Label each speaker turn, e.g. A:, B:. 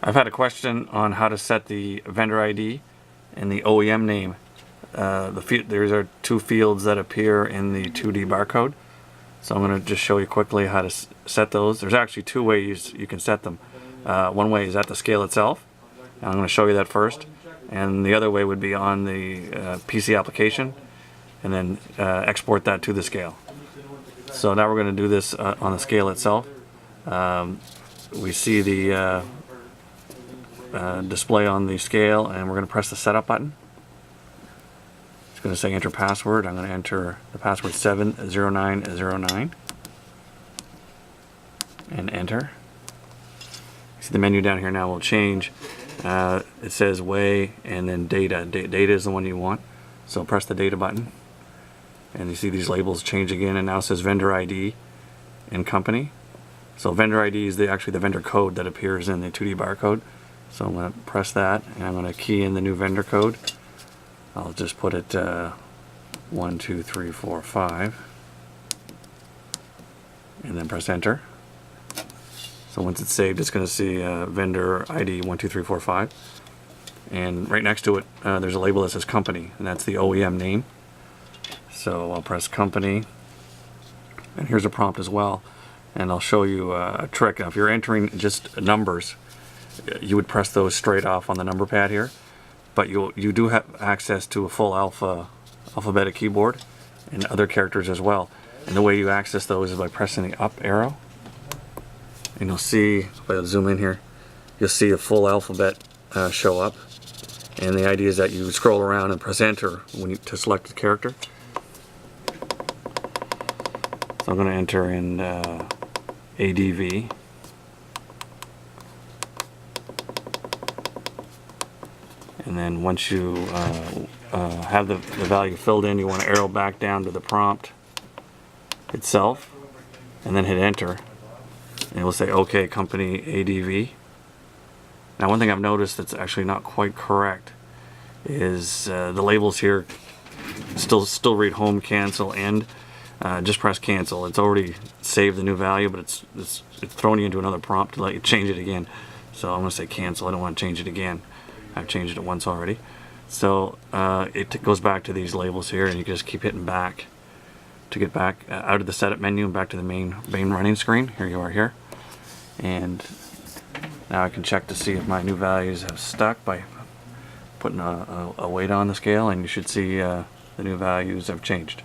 A: I've had a question on how to set the vendor ID and the OEM name. There are two fields that appear in the 2D barcode. So I'm going to just show you quickly how to set those. There's actually two ways you can set them. One way is at the scale itself, and I'm going to show you that first. And the other way would be on the PC application, and then export that to the scale. So now we're going to do this on the scale itself. We see the display on the scale, and we're going to press the setup button. It's going to say enter password. I'm going to enter the password 70909 and enter. See the menu down here now will change. It says way and then data. Data is the one you want, so press the data button, and you see these labels change again, and now it says vendor ID and company. So vendor ID is actually the vendor code that appears in the 2D barcode. So I'm going to press that, and I'm going to key in the new vendor code. I'll just put it 1, 2, 3, 4, 5, and then press enter. So once it's saved, it's going to see vendor ID 1, 2, 3, 4, 5, and right next to it there's a label that says company, and that's the OEM name. So I'll press company, and here's a prompt as well, and I'll show you a trick. Now, if you're entering just numbers, you would press those straight off on the number pad here, but you do have access to a full alphabetic keyboard and other characters as well. And the way you access those is by pressing the up arrow. And you'll see, if I zoom in here, you'll see the full alphabet show up. And the idea is that you scroll around and press enter to select the character. So I'm going to enter in ADV. And then once you have the value filled in, you want to arrow back down to the prompt itself, and then hit enter. And it will say OK company ADV. Now, one thing I've noticed that's actually not quite correct is the labels here still read home, cancel, end. Just press cancel. It's already saved the new value, but it's thrown you into another prompt to let you change it again. So I'm going to say cancel. I don't want to change it again. I've changed it once already. So it goes back to these labels here, and you can just keep hitting back to get back out of the setup menu and back to the main running screen. Here you are here. And now I can check to see if my new values have stuck by putting a weight on the scale, and you should see the new values have changed.